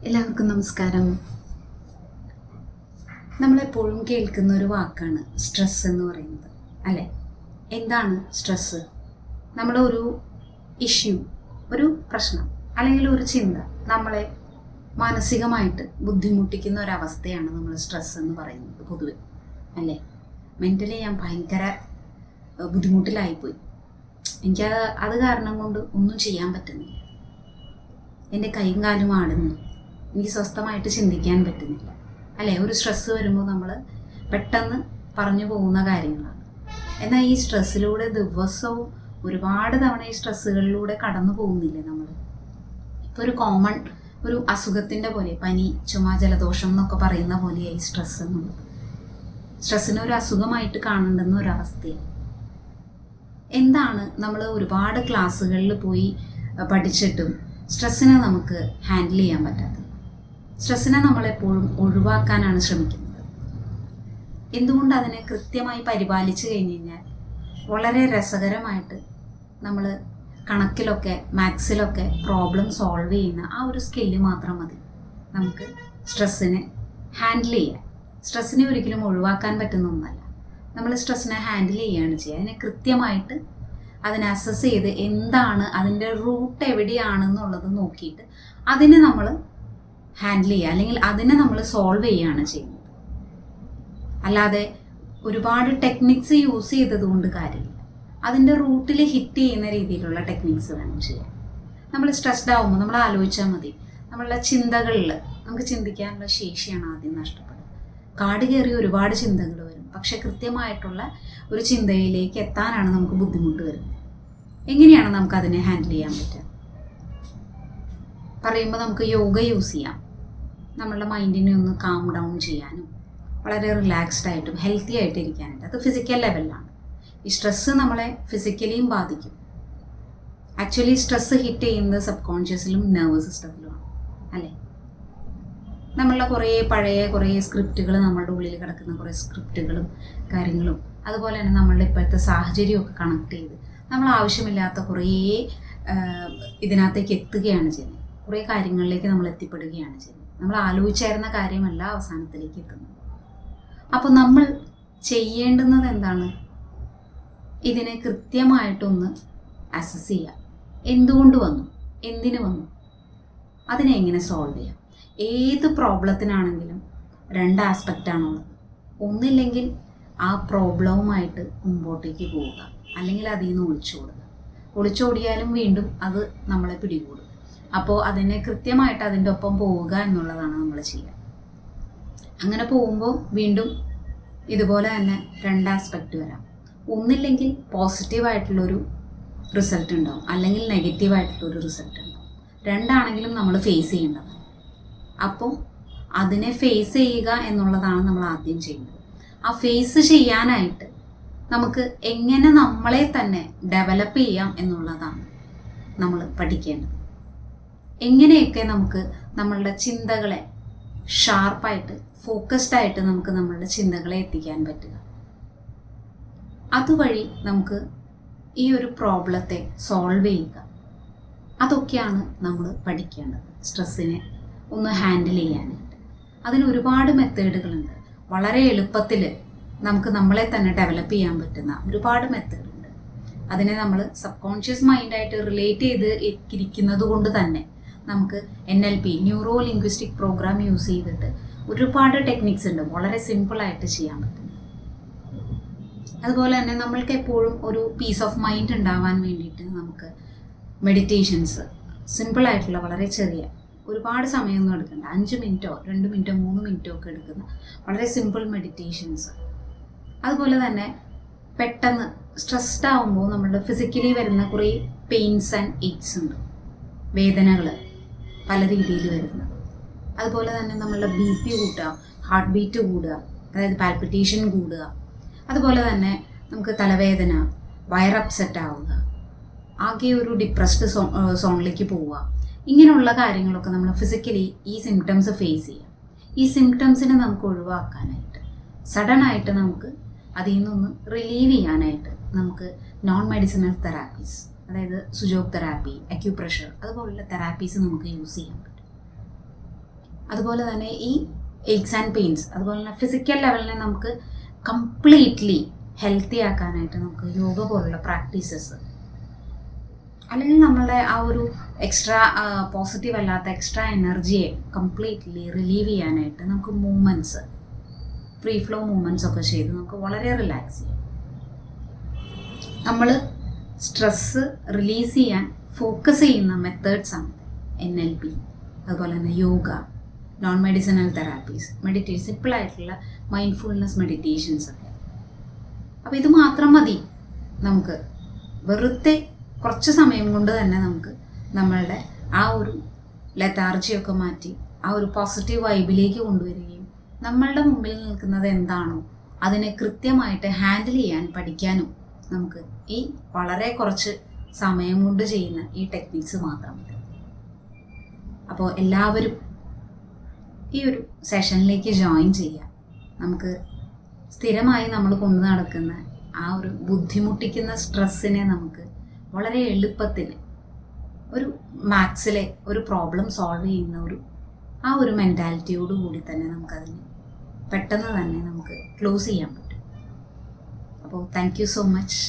എല്ലാവർക്കും നമസ്കാരം. നമ്മളെപ്പോഴും കേൾക്കുന്ന ഒരു വാക്കാണ് സ്ട്രെസ് എന്ന് പറയുന്നത്, അല്ലേ? എന്താണ് സ്ട്രെസ്സ്? നമ്മുടെ ഒരു ഇഷ്യൂ, ഒരു പ്രശ്നം അല്ലെങ്കിൽ ഒരു ചിന്ത നമ്മളെ മാനസികമായിട്ട് ബുദ്ധിമുട്ടിക്കുന്ന ഒരവസ്ഥയാണ് നമ്മൾ സ്ട്രെസ് എന്ന് പറയുന്നത് പൊതുവെ, അല്ലേ? മെൻ്റലി ഞാൻ ഭയങ്കര ബുദ്ധിമുട്ടിലായിപ്പോയി. അത് കാരണം കൊണ്ട് ഒന്നും ചെയ്യാൻ പറ്റുന്നില്ല. എൻ്റെ കൈയും കാലും ആടുന്നു. എനിക്ക് സ്വസ്ഥമായിട്ട് ചിന്തിക്കാൻ പറ്റുന്നില്ല, അല്ലേ? ഒരു സ്ട്രെസ്സ് വരുമ്പോൾ നമ്മൾ പെട്ടെന്ന് പറഞ്ഞു പോകുന്ന കാര്യങ്ങളാണ്. എന്നാൽ ഈ സ്ട്രെസ്സിലൂടെ ദിവസവും ഒരുപാട് തവണ ഈ സ്ട്രെസ്സുകളിലൂടെ കടന്നു പോകുന്നില്ലേ നമ്മൾ? ഇപ്പോൾ ഒരു കോമൺ ഒരു അസുഖത്തിൻ്റെ പോലെ, പനി, ചുമ, ജലദോഷം എന്നൊക്കെ പറയുന്ന പോലെയായി സ്ട്രെസ് എന്നുള്ളത്. സ്ട്രെസ്സിനെ ഒരു അസുഖമായിട്ട് കാണേണ്ടുന്ന ഒരവസ്ഥയാണ്. എന്താണ് നമ്മൾ ഒരുപാട് ക്ലാസ്സുകളിൽ പോയി പഠിച്ചിട്ടും സ്ട്രെസ്സിനെ നമുക്ക് ഹാൻഡിൽ ചെയ്യാൻ പറ്റാത്തത്? സ്ട്രെസ്സിനെ നമ്മളെപ്പോഴും ഒഴിവാക്കാനാണ് ശ്രമിക്കുന്നത്. എന്തുകൊണ്ട് അതിനെ കൃത്യമായി പരിപാലിച്ചു കഴിഞ്ഞ് കഴിഞ്ഞാൽ വളരെ രസകരമായിട്ട് നമ്മൾ കണക്കിലൊക്കെ മാത്സിലൊക്കെ പ്രോബ്ലം സോൾവ് ചെയ്യുന്ന ആ ഒരു സ്കില്ല് മാത്രം മതി നമുക്ക് സ്ട്രെസ്സിനെ ഹാൻഡിൽ ചെയ്യാൻ. സ്ട്രെസ്സിനെ ഒരിക്കലും ഒഴിവാക്കാൻ പറ്റുന്ന ഒന്നല്ല. നമ്മൾ സ്ട്രെസ്സിനെ ഹാൻഡിൽ ചെയ്യുകയാണ് ചെയ്യുക. അതിനെ കൃത്യമായിട്ട് അതിനെ അസസ് ചെയ്ത് എന്താണ് അതിൻ്റെ റൂട്ട് എവിടെയാണെന്നുള്ളത് നോക്കിയിട്ട് അതിനെ നമ്മൾ ഹാൻഡിൽ ചെയ്യുക, അല്ലെങ്കിൽ അതിനെ നമ്മൾ സോൾവ് ചെയ്യുകയാണ് ചെയ്യുന്നത്. അല്ലാതെ ഒരുപാട് ടെക്നിക്സ് യൂസ് ചെയ്തതുകൊണ്ട് കാര്യമില്ല. അതിൻ്റെ റൂട്ടിൽ ഹിറ്റ് ചെയ്യുന്ന രീതിയിലുള്ള ടെക്നിക്സ് വേണം ചെയ്യാൻ. നമ്മൾ സ്ട്രെസ്ഡ് ആകുമ്പോൾ നമ്മൾ ആലോചിച്ചാൽ മതി, നമ്മളുടെ ചിന്തകളിൽ നമുക്ക് ചിന്തിക്കാനുള്ള ശേഷിയാണ് ആദ്യം നഷ്ടപ്പെടുന്നത്. കാട് കയറി ഒരുപാട് ചിന്തകൾ വരും, പക്ഷെ കൃത്യമായിട്ടുള്ള ഒരു ചിന്തയിലേക്ക് എത്താനാണ് നമുക്ക് ബുദ്ധിമുട്ട് വരുന്നത്. എങ്ങനെയാണ് നമുക്ക് അതിനെ ഹാൻഡിൽ ചെയ്യാൻ പറ്റുക? പറയുമ്പോൾ നമുക്ക് യോഗ യൂസ് ചെയ്യാം. നമ്മളുടെ മൈൻഡിനെ ഒന്ന് കാം ഡൗൺ ചെയ്യാനും വളരെ റിലാക്സ്ഡ് ആയിട്ടും ഹെൽത്തി ആയിട്ട് ഇരിക്കാനായിട്ട്. അത് ഫിസിക്കൽ ലെവലിലാണ്. ഈ സ്ട്രെസ്സ് നമ്മളെ ഫിസിക്കലിയും ബാധിക്കും. ആക്ച്വലി സ്ട്രെസ്സ് ഹിറ്റ് ചെയ്യുന്നത് സബ് കോൺഷ്യസിലും നെർവസ് സിസ്റ്റത്തിലുമാണ്, അല്ലേ? നമ്മളുടെ കുറേ സ്ക്രിപ്റ്റുകൾ, നമ്മളുടെ ഉള്ളിൽ കിടക്കുന്ന കുറേ സ്ക്രിപ്റ്റുകളും കാര്യങ്ങളും, അതുപോലെ തന്നെ നമ്മളുടെ ഇപ്പോഴത്തെ സാഹചര്യമൊക്കെ കണക്ട് ചെയ്ത് നമ്മൾ ആവശ്യമില്ലാത്ത കുറേ ഇതിനകത്തേക്ക് എത്തുകയാണ് ചെയ്യുന്നത്. കുറേ കാര്യങ്ങളിലേക്ക് നമ്മൾ എത്തിപ്പെടുകയാണ് ചെയ്യുന്നത്. നമ്മൾ ആലോചിച്ചായിരുന്ന കാര്യമല്ല അവസാനത്തിലേക്ക് എത്തുന്നത്. അപ്പോൾ നമ്മൾ ചെയ്യേണ്ടുന്നത് എന്താണ്? ഇതിനെ കൃത്യമായിട്ടൊന്ന് അസസ് ചെയ്യുക. എന്തുകൊണ്ട് വന്നു, എന്തിനു വന്നു, അതിനെ എങ്ങനെ സോൾവ് ചെയ്യാം. ഏത് പ്രോബ്ലത്തിനാണെങ്കിലും രണ്ട് ആസ്പെക്റ്റാണുള്ളത്. ഒന്നില്ലെങ്കിൽ ആ പ്രോബ്ലവുമായിട്ട് മുമ്പോട്ടേക്ക് പോവുക, അല്ലെങ്കിൽ അതിൽ നിന്ന് ഒളിച്ചോടിയാലും വീണ്ടും അത് നമ്മളെ പിടികൂടും. അപ്പോൾ അതിനെ കൃത്യമായിട്ട് അതിൻ്റെ ഒപ്പം പോവുക എന്നുള്ളതാണ് നമ്മൾ ചെയ്യുക. അങ്ങനെ പോകുമ്പോൾ വീണ്ടും ഇതുപോലെ തന്നെ രണ്ട് ആസ്പെക്റ്റ് വരാം. ഒന്നില്ലെങ്കിൽ പോസിറ്റീവായിട്ടുള്ളൊരു റിസൾട്ട് ഉണ്ടാവും, അല്ലെങ്കിൽ നെഗറ്റീവായിട്ടുള്ളൊരു റിസൾട്ട് ഉണ്ടാവും. രണ്ടാണെങ്കിലും നമ്മൾ ഫേസ് ചെയ്യേണ്ടതാണ്. അപ്പോൾ അതിനെ ഫേസ് ചെയ്യുക എന്നുള്ളതാണ് നമ്മൾ ആദ്യം ചെയ്യുന്നത്. ആ ഫേസ് ചെയ്യാനായിട്ട് നമുക്ക് എങ്ങനെ നമ്മളെ തന്നെ ഡെവലപ്പ് ചെയ്യാം എന്നുള്ളതാണ് നമ്മൾ പഠിക്കേണ്ടത്. എങ്ങനെയൊക്കെ നമുക്ക് നമ്മളുടെ ചിന്തകളെ ഷാർപ്പായിട്ട് ഫോക്കസ്ഡായിട്ട് നമുക്ക് നമ്മളുടെ ചിന്തകളെ എത്തിക്കാൻ പറ്റുക, അതുവഴി നമുക്ക് ഈ ഒരു പ്രോബ്ലത്തെ സോൾവ് ചെയ്യുക, അതൊക്കെയാണ് നമ്മൾ പഠിക്കേണ്ടത്. സ്ട്രെസ്സിനെ ഒന്ന് ഹാൻഡിൽ ചെയ്യാനായിട്ട് അതിന് ഒരുപാട് മെത്തേഡുകളുണ്ട്. വളരെ എളുപ്പത്തിൽ നമുക്ക് നമ്മളെ തന്നെ ഡെവലപ്പ് ചെയ്യാൻ പറ്റുന്ന ഒരുപാട് മെത്തേഡുണ്ട്. അതിനെ നമ്മൾ സബ് കോൺഷ്യസ് മൈൻഡായിട്ട് റിലേറ്റ് ചെയ്ത് ഇരിക്കുന്നത് കൊണ്ട് തന്നെ നമുക്ക് NLP, neuro linguistic programme use ചെയ്തിട്ട് ഒരുപാട് ടെക്നിക്സ് ഉണ്ട്, വളരെ സിമ്പിളായിട്ട് ചെയ്യാൻ പറ്റും. അതുപോലെ തന്നെ നമ്മൾക്ക് എപ്പോഴും ഒരു പീസ് ഓഫ് മൈൻഡ് ഉണ്ടാവാൻ വേണ്ടിയിട്ട് നമുക്ക് മെഡിറ്റേഷൻസ്, സിമ്പിളായിട്ടുള്ള വളരെ ചെറിയ, ഒരുപാട് സമയമൊന്നും എടുക്കണ്ട, 5 മിനിറ്റോ 2 മിനിറ്റോ 3 മിനിറ്റോ ഒക്കെ എടുക്കുന്ന വളരെ സിമ്പിൾ മെഡിറ്റേഷൻസ്. അതുപോലെ തന്നെ പെട്ടെന്ന് സ്ട്രെസ്ഡ് ആകുമ്പോൾ നമ്മളുടെ ഫിസിക്കലി വരുന്ന കുറേ പെയിൻസ് ആൻഡ് ഏക്സ് ഉണ്ട്, വേദനകൾ പല രീതിയിൽ വരുന്നത്. അതുപോലെ തന്നെ നമ്മളുടെ BP കൂട്ടുക, ഹാർട്ട് ബീറ്റ് കൂടുക, അതായത് പാൽപിറ്റേഷൻ കൂടുക. അതുപോലെ തന്നെ നമുക്ക് തലവേദന, വയർ അപ്സെറ്റ് ആവുക, ആകെ ഒരു ഡിപ്രസ്ഡ് സോണിലേക്ക് പോവുക. ഇങ്ങനെയുള്ള കാര്യങ്ങളൊക്കെ നമ്മൾ ഫിസിക്കലി ഈ സിംറ്റംസ് ഫേസ് ചെയ്യുക. ഈ സിംറ്റംസിനെ നമുക്ക് ഒഴിവാക്കാനായിട്ട്, സഡനായിട്ട് നമുക്ക് അതിൽ നിന്നൊന്ന് റിലീവ് ചെയ്യാനായിട്ട് നമുക്ക് നോൺ മെഡിസിനൽ തെറാപ്പീസ്, അതായത് സുജോഗ് തെറാപ്പി, അക്യൂപ്രഷർ, അതുപോലുള്ള തെറാപ്പീസ് നമുക്ക് യൂസ് ചെയ്യാൻ പറ്റും. അതുപോലെ തന്നെ ഈ എയ്ക്സ് ആൻഡ് പെയിൻസ്, അതുപോലെ തന്നെ ഫിസിക്കൽ ലെവലിനെ നമുക്ക് കംപ്ലീറ്റ്ലി ഹെൽത്തി ആക്കാനായിട്ട് നമുക്ക് യോഗ പോലുള്ള പ്രാക്ടീസസ്, അല്ലെങ്കിൽ നമ്മളുടെ ആ ഒരു എക്സ്ട്രാ പോസിറ്റീവ് അല്ലാത്ത എക്സ്ട്രാ എനർജിയെ കംപ്ലീറ്റ്ലി റിലീവ് ചെയ്യാനായിട്ട് നമുക്ക് മൂവ്മെൻറ്റ്സ്, ഫ്രീ ഫ്ലോ മൂവ്മെൻറ്റ്സ് ഒക്കെ ചെയ്ത് നമുക്ക് വളരെ റിലാക്സ് ചെയ്യാം. നമ്മൾ സ്ട്രെസ്സ് റിലീസ് ചെയ്യാൻ ഫോക്കസ് ചെയ്യുന്ന മെത്തേഡ്സ് ആണ് NLP, അതുപോലെ തന്നെ yoga, non medicinal therapies, meditation, സിമ്പിളായിട്ടുള്ള മൈൻഡ്ഫുൾനെസ് മെഡിറ്റേഷൻസ് ഒക്കെ. അപ്പോൾ ഇത് മാത്രം മതി നമുക്ക് വെറുതെ കുറച്ച് സമയം കൊണ്ട് തന്നെ നമുക്ക് നമ്മളുടെ ആ ഒരു ലെത്താർജിയൊക്കെ മാറ്റി ആ ഒരു പോസിറ്റീവ് വൈബിലേക്ക് കൊണ്ടുവരികയും നമ്മളുടെ മുമ്പിൽ നിൽക്കുന്നത് എന്താണോ അതിനെ കൃത്യമായിട്ട് ഹാൻഡിൽ ചെയ്യാൻ പഠിക്കാനും നമുക്ക് ഈ വളരെ കുറച്ച് സമയം കൊണ്ട് ചെയ്യുന്ന ഈ ടെക്നിക്സ് മാത്രം മതി. അപ്പോൾ എല്ലാവരും ഈ ഒരു സെഷനിലേക്ക് ജോയിൻ ചെയ്യുക. നമുക്ക് സ്ഥിരമായി നമ്മൾ കൊണ്ടു നടക്കുന്ന ആ ഒരു ബുദ്ധിമുട്ടിക്കുന്ന സ്ട്രെസ്സിനെ നമുക്ക് വളരെ എളുപ്പത്തിൽ ഒരു മാത്സിലെ ഒരു പ്രോബ്ലം സോൾവ് ചെയ്യുന്ന ആ ഒരു മെൻറ്റാലിറ്റിയോട് കൂടി തന്നെ നമുക്കതിന് പെട്ടെന്ന് തന്നെ നമുക്ക് ക്ലോസ് ചെയ്യാൻ പറ്റും. അപ്പോൾ താങ്ക് യു സോ മച്ച്.